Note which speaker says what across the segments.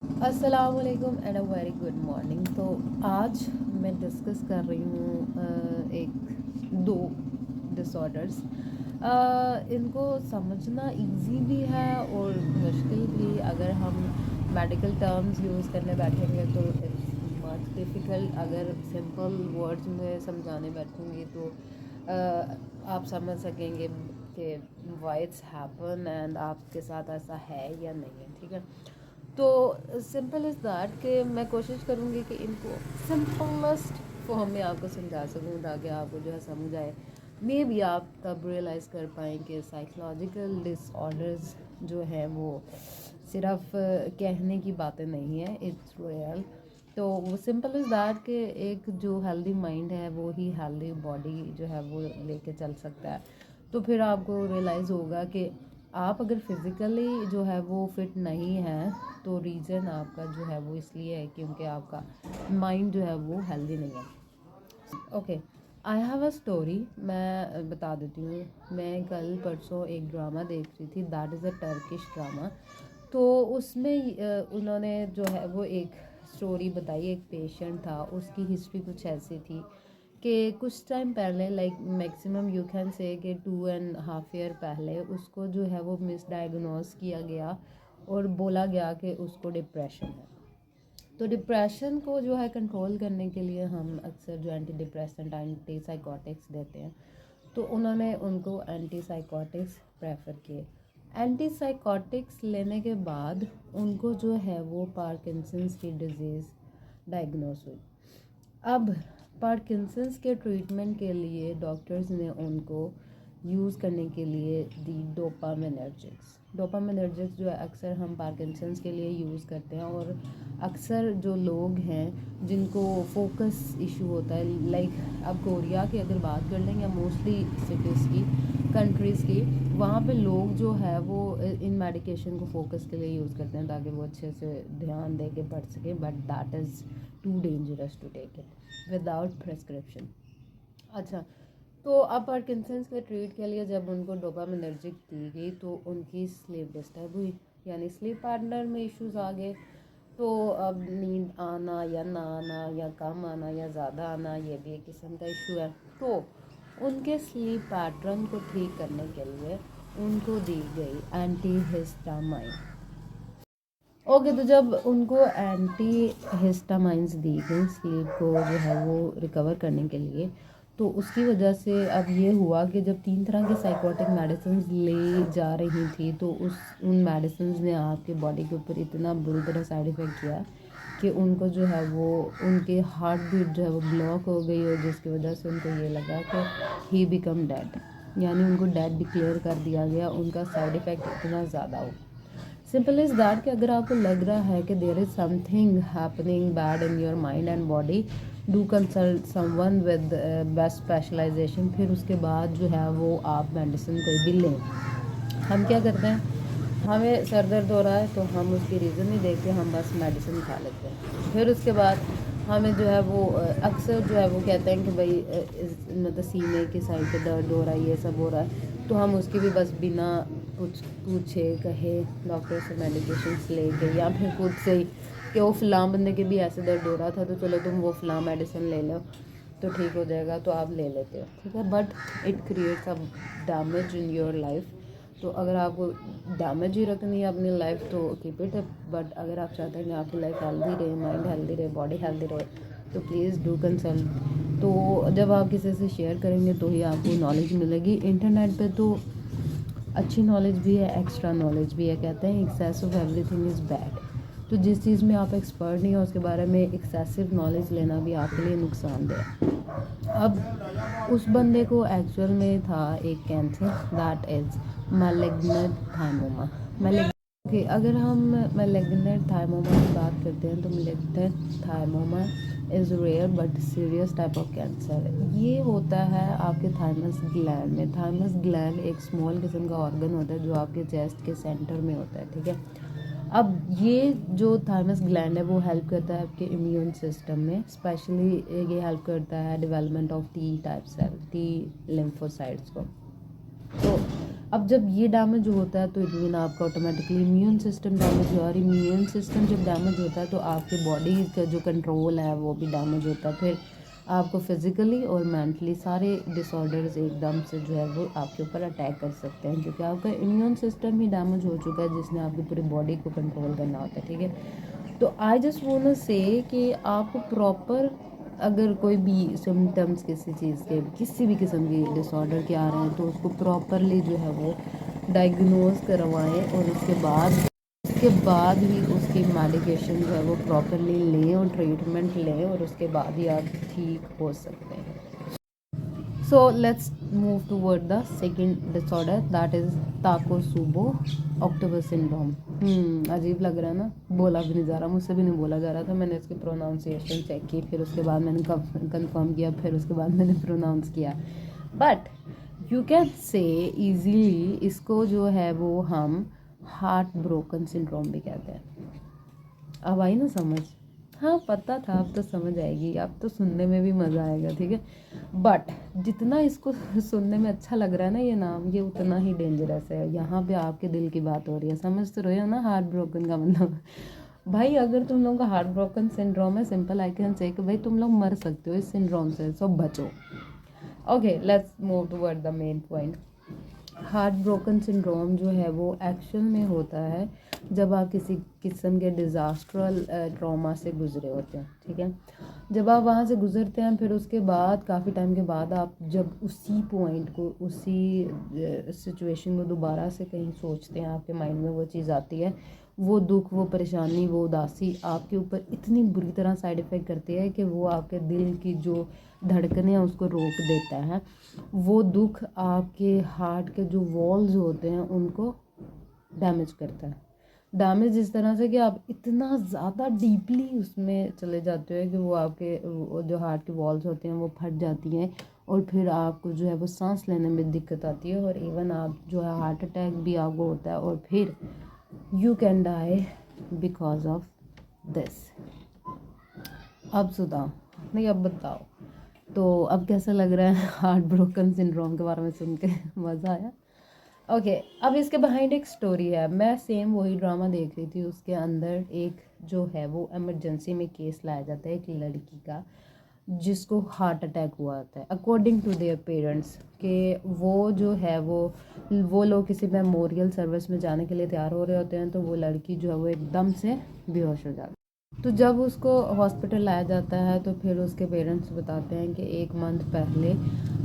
Speaker 1: अस्सलामुअलैकुम and a very good morning. तो आज मैं डिस्कस कर रही हूँ एक दो डिसऑर्डर्स। इनको समझना इजी भी है और मुश्किल भी। अगर हम मेडिकल टर्म्स यूज़ करने बैठेंगे तो इट्स मच डिफ़िकल्ट। अगर सिंपल वर्ड्स में समझाने बैठूँगी तो आप समझ सकेंगे कि व्हाई इट्स हैपन एंड आपके साथ ऐसा है या नहीं है। ठीक है, तो सिंपल इज़ दैट कि मैं कोशिश करूँगी कि इनको सिंपलेस्ट फॉर्म में आपको समझा सकूँ ताकि आपको जो है समझ आए। मे बी आप तब रियलाइज़ कर पाएँ कि साइकोलॉजिकल डिसऑर्डर्स जो है वो सिर्फ कहने की बातें नहीं है, इट्स रियल। तो वो सिंपल इज़ दैट कि एक जो हेल्दी माइंड है वो ही हेल्दी बॉडी जो है वो लेके चल सकता है। तो फिर आपको रियलाइज़ होगा कि आप अगर फिज़िकली जो है वो फिट नहीं है तो रीज़न आपका जो है वो इसलिए है क्योंकि आपका माइंड जो है वो हेल्दी नहीं है। Okay, I have a story. मैं बता देती हूँ। मैं कल परसों एक ड्रामा देख रही थी, that is a Turkish drama. तो उसमें उन्होंने जो है वो एक स्टोरी बताई। एक पेशेंट था, उसकी हिस्ट्री कुछ ऐसी थी कि कुछ टाइम पहले, like maximum you can say कि 2.5 ईयर पहले, उसको जो है वो मिसडायग्नोस किया गया और बोला गया कि उसको डिप्रेशन है। तो डिप्रेशन को जो है कंट्रोल करने के लिए हम अक्सर जो एंटी डिप्रेसेंट, एंटी साइकोटिक्स देते हैं। तो उन्होंने उनको एंटी साइकोटिक्स प्रेफर किए। एंटी साइकोटिक्स लेने के बाद उनको जो है वो पार्किंसंस की डिजीज़ डायग्नोस हुई। अब पार्किंसंस के ट्रीटमेंट के लिए डॉक्टर्स ने उनको यूज़ करने के लिए दी डोपामिनर्जिक्स। डोपामिनर्जिक्स जो है अक्सर हम पार्किंसंस के लिए यूज़ करते हैं। और अक्सर जो लोग हैं जिनको फोकस इशू होता है, लाइक अब कोरिया की अगर बात कर लें या मोस्टली सिटीज़ की, कंट्रीज़ की, वहाँ पे लोग जो है वो इन मेडिकेशन को फोकस के लिए यूज़ करते हैं ताकि वो अच्छे से ध्यान दे के पढ़ सकें। But that is too dangerous to take it without prescription. अच्छा, तो अब पार्किंसंस के ट्रीट के लिए जब उनको डोपामिनर्जिक दी गई तो उनकी स्लीप डिस्टर्ब हुई, यानी स्लीप पार्टनर में इश्यूज आ गए। तो अब नींद आना या ना आना या कम आना या ज़्यादा आना, ये भी एक किस्म का इशू है। तो उनके स्लीप पैटर्न को ठीक करने के लिए उनको दी गई एंटी हिस्टामाइन। ओके, तो जब उनको एंटी हिस्टामाइंस दी गई स्लीप को जो है वो रिकवर करने के लिए, तो उसकी वजह से अब ये हुआ कि जब 3 तरह की साइकोटिक मेडिसिन ले जा रही थी तो उन मेडिसिन ने आपके बॉडी के ऊपर इतना बुरी तरह साइड इफ़ेक्ट किया कि उनको जो है वो उनके हार्ट बीट जो है वो ब्लॉक हो गई, और जिसकी वजह से उनको ये लगा कि ही बिकम डेड, यानी उनको डेड डिक्लेयर कर दिया गया। उनका साइड इफ़ेक्ट इतना ज़्यादा हो। सिंपल इज़ दैट कि अगर आपको लग रहा है कि there is something happening bad in your mind and body, do consult someone with best specialisation. फिर उसके बाद जो है वो आप मेडिसिन कोई भी लें। हम क्या करते हैं, हमें सर दर्द हो रहा है तो हम उसकी रीज़न नहीं देखते, हम बस मेडिसिन खा लेते हैं। फिर उसके बाद हमें जो है वो अक्सर जो है वो कहते हैं कि भाई मतलब सीने की साइड पे दर्द हो रहा है, ये सब हो रहा है, तो हम उसकी भी बस बिना कुछ पूछे कहे डॉक्टर से मेडिकेशंस लेके, या फिर खुद से ही कि वो फ़लाँ बंदे के भी ऐसे दर्द हो रहा था तो चलो तुम वो फ़लाँ मेडिसिन ले लो तो ठीक हो जाएगा, तो आप ले लेते हो। ठीक है, but it creates a damage in your life. तो अगर आपको डैमेज ही रखनी है अपनी लाइफ तो कीप इट। बट अगर आप चाहते हैं कि आपकी लाइफ हेल्दी रहे, माइंड हेल्दी रहे, बॉडी हेल्दी रहे, तो प्लीज़ डू कंसल्ट। तो जब आप किसी से शेयर करेंगे तो ही आपको नॉलेज मिलेगी। इंटरनेट पे तो अच्छी नॉलेज भी है, एक्स्ट्रा नॉलेज भी है। कहते हैं excess of everything is bad. तो जिस चीज़ में आप एक्सपर्ट नहीं हो उसके बारे में एक्सेसिव नॉलेज लेना भी आपके लिए नुकसानदेह है। अब उस बंदे को एक्चुअल में था एक cancer, that is malignant thymoma. Okay, अगर हम मैलिग्नेंट थाइमोमा की बात करते हैं तो malignant thymoma is rare but serious type of cancer. ये होता है आपके थाइमस ग्लैंड में। थाइमस ग्लैंड एक स्मॉल किस्म का ऑर्गन होता है जो आपके चेस्ट के सेंटर में होता है। ठीक है, अब ये जो थाइमस ग्लैंड है वो हेल्प करता है आपके इम्यून सिस्टम में। स्पेशली ये हेल्प करता है development of T type cell, T lymphocytes को। तो अब जब ये डैमेज होता है तो इट मीन आपका ऑटोमेटिकली इम्यून सिस्टम डैमेज हुआ, और इम्यून सिस्टम जब डैमेज होता है तो आपके बॉडी का जो कंट्रोल है वो भी डैमेज होता है। फिर आपको फिज़िकली और मेंटली सारे डिसऑर्डर्स एकदम से जो है वो आपके ऊपर अटैक कर सकते हैं, क्योंकि आपका इम्यून सिस्टम ही डैमेज हो चुका है जिसने आपकी पूरी बॉडी को कंट्रोल करना होता है, ठीक है। तो आई जस्ट वांट से कि आपको प्रॉपर, अगर कोई भी सिम्टम्स किसी चीज़ के, किसी भी किस्म के डिसऑर्डर के आ रहे हैं, तो उसको प्रॉपरली जो है वो डायग्नोज करवाएं, और उसके बाद ही उसकी मेडिकेशन जो है वो प्रॉपरली लें और ट्रीटमेंट लें, और उसके बाद ही आप ठीक हो सकते हैं। So let's move toward the second disorder, that is takotsubo October syndrome. अजीब लग रहा है ना, बोला भी नहीं जा रहा, मुझसे भी नहीं बोला जा रहा था। मैंने इसकी प्रोनाउंसिएशन चेक की, फिर उसके बाद मैंने कंफर्म किया, फिर उसके बाद मैंने प्रोनाउंस किया। But you can say easily इसको जो है वो हम हार्ट ब्रोकन सिंड्रोम भी कहते हैं। अब आई ना समझ? हाँ पता था, अब तो समझ आएगी, अब तो सुनने में भी मज़ा आएगा, ठीक है। बट जितना इसको सुनने में अच्छा लग रहा है ना ये नाम, ये उतना ही डेंजरस है। यहाँ पे आपके दिल की बात हो रही है, समझ तो रहे हो ना हार्ट ब्रोकन का मतलब। भाई अगर तुम लोगों का हार्ट ब्रोकन सिंड्रोम है, सिंपल आई कैन से कि भाई तुम लोग मर सकते हो इस सिंड्रोम से, सो बचो। Okay, let's move toward the main point. Heart broken syndrome जो है वो एक्शन में होता है जब आप किसी किस्म के डिज़ास्ट्रल ट्रॉमा से गुजरे होते हैं, ठीक है। जब आप वहाँ से गुजरते हैं, फिर उसके बाद काफ़ी टाइम के बाद आप जब उसी पॉइंट को, उसी सिचुएशन को दोबारा से कहीं सोचते हैं, आपके माइंड में वो चीज़ आती है, वो दुख, वो परेशानी, वो उदासी आपके ऊपर इतनी बुरी तरह साइड इफ़ेक्ट करती है कि वो आपके दिल की जो धड़कनें हैं उसको रोक देता है। वो दुख आपके हार्ट के जो वॉल्स होते हैं उनको डैमेज करता है। डैमेज इस तरह से कि आप इतना ज़्यादा डीपली उसमें चले जाते हो कि वो आपके जो हार्ट के वॉल्स होते हैं वो फट जाती हैं, और फिर आपको जो है वो सांस लेने में दिक्कत आती है, और इवन आप जो है हार्ट अटैक भी आपको होता है, और फिर you can die because of this. अब सुनाओ, नहीं अब बताओ, तो अब कैसा लग रहा है हार्ट ब्रोकन सिंड्रोम के बारे में सुन के? मज़ा आया? ओके, अब इसके बिहाइंड एक स्टोरी है। मैं सेम वही ड्रामा देख रही थी, उसके अंदर एक जो है वो इमरजेंसी में केस लाया जाता है एक लड़की का जिसको हार्ट अटैक हुआ होता है, अकॉर्डिंग टू देयर पेरेंट्स, कि वो जो है वो लोग किसी मेमोरियल सर्विस में जाने के लिए तैयार हो रहे होते हैं, तो वो लड़की जो है वो एकदम से बेहोश हो जाती है। तो जब उसको हॉस्पिटल लाया जाता है तो फिर उसके पेरेंट्स बताते हैं कि 1 मंथ पहले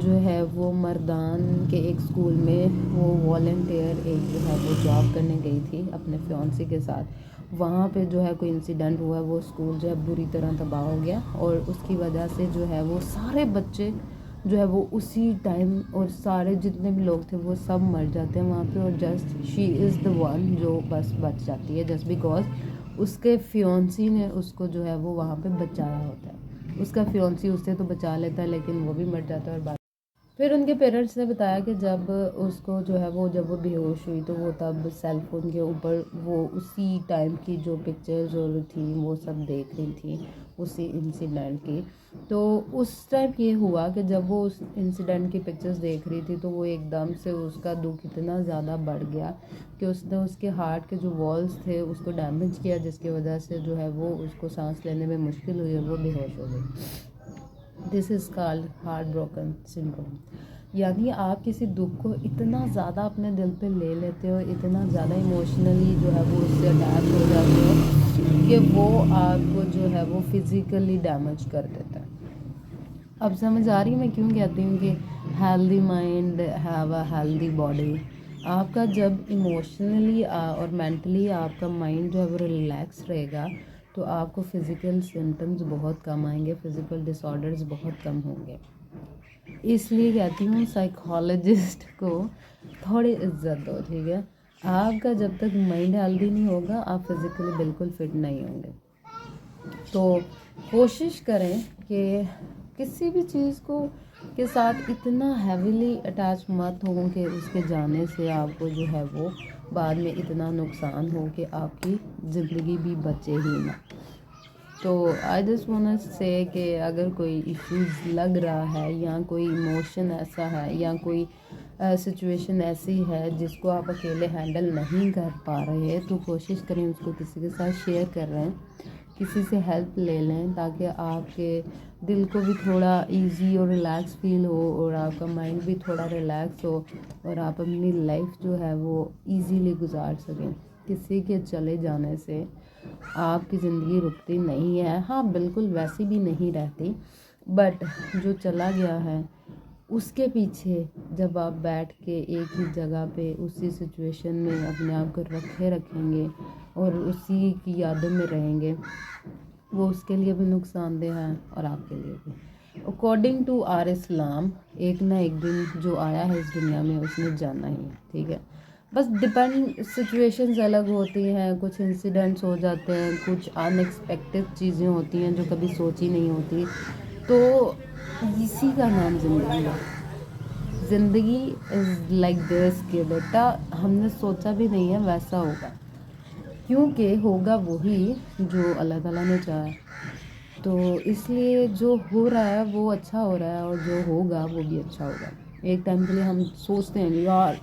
Speaker 1: जो है वो मर्दान के एक स्कूल में वो वॉलंटियर एक जो है वो जॉब करने गई थी अपने फियांसी के साथ। वहाँ पे जो है कोई इंसिडेंट हुआ, वो स्कूल जो है बुरी तरह तबाह हो गया, और उसकी वजह से जो है वो सारे बच्चे जो है वो उसी टाइम, और सारे जितने भी लोग थे वो सब मर जाते हैं वहाँ पे, और just she is the one जो बस बच जाती है, जस्ट बिकॉज उसके फियोंसी ने उसको जो है वो वहाँ पे बचाया होता है। उसका फियोंसी उससे तो बचा लेता है, लेकिन वो भी मर जाता है। और फिर उनके पेरेंट्स ने बताया कि जब उसको जो है वो, जब वो बेहोश हुई तो वो तब सेल फोन के ऊपर वो उसी टाइम की जो पिक्चर्स जो थी वो सब देख रही थी उसी इंसिडेंट की। तो उस टाइम ये हुआ कि जब वो उस इंसिडेंट की पिक्चर्स देख रही थी तो वो एकदम से उसका दुख इतना ज़्यादा बढ़ गया कि उसने उसके हार्ट के जो वॉल्स थे उसको डैमेज किया, जिसकी वजह से जो है वो उसको सांस लेने में मुश्किल हुई और वो बेहोश हो गई। This is called heart broken syndrome. यानी आप किसी दुख को इतना ज़्यादा अपने दिल पे ले लेते हो, इतना ज़्यादा इमोशनली जो है वो उससे अटैच हो जाते हो कि वो आपको जो है वो फिज़िकली डैमेज कर देता है। अब समझ आ रही है मैं क्यों कहती हूँ कि healthy mind have a healthy body. आपका जब इमोशनली और मेंटली आपका माइंड जो है वो रिलैक्स रहेगा तो आपको फ़िज़िकल सिम्टम्स बहुत कम आएंगे, फ़िज़िकल डिसऑर्डर्स बहुत कम होंगे। इसलिए कहती हूँ साइकोलॉजिस्ट को थोड़ी इज्जत दो, ठीक है। आपका जब तक माइंड हेल्दी नहीं होगा आप फिज़िकली बिल्कुल फिट नहीं होंगे। तो कोशिश करें कि किसी भी चीज़ को के साथ इतना हैवीली अटैच मत हो कि उसके जाने से आपको जो है वो बाद में इतना नुकसान हो कि आपकी ज़िंदगी भी बचे ही ना। तो आई जस्ट वांट से कि अगर कोई इश्यूज़ लग रहा है या कोई इमोशन ऐसा है या कोई सिचुएशन ऐसी है जिसको आप अकेले हैंडल नहीं कर पा रहे, तो कोशिश करें उसको किसी के साथ शेयर कर रहे हैं, किसी से हेल्प ले लें, ताकि आपके दिल को भी थोड़ा इजी और रिलैक्स फील हो और आपका माइंड भी थोड़ा रिलैक्स हो और आप अपनी लाइफ जो है वो इजीली गुजार सकें। किसी के चले जाने से आपकी ज़िंदगी रुकती नहीं है, हाँ बिल्कुल वैसी भी नहीं रहती, बट जो चला गया है उसके पीछे जब आप बैठ के एक ही जगह पे उसी सिचुएशन में अपने आप को रखेंगे और उसी की यादों में रहेंगे, वो उसके लिए भी नुकसानदेह है और आपके लिए भी। अकॉर्डिंग टू आर इस्लाम, एक ना एक दिन जो आया है इस दुनिया में उसने जाना ही है, ठीक है। बस डिपेंड, सिचुएशंस अलग होती हैं, कुछ इंसिडेंट्स हो जाते हैं, कुछ अनएक्सपेक्टेड चीज़ें होती हैं जो कभी सोची नहीं होती, तो इसी का नाम ज़िंदगी है। ज़िंदगी इज़ लाइक दिस कि बेटा हमने सोचा भी नहीं है वैसा होगा, क्योंकि होगा वही जो अल्लाह ताला ने चाहा। तो इसलिए जो हो रहा है वो अच्छा हो रहा है और जो होगा वो भी अच्छा होगा। एक टाइम के लिए हम सोचते हैं यार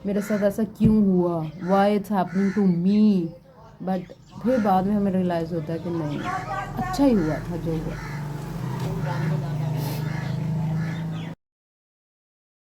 Speaker 1: मेरे साथ ऐसा क्यों हुआ, why it's happening to me, but फिर बाद में हमें रियलाइज़ होता है कि नहीं, अच्छा ही हुआ था जो हुआ।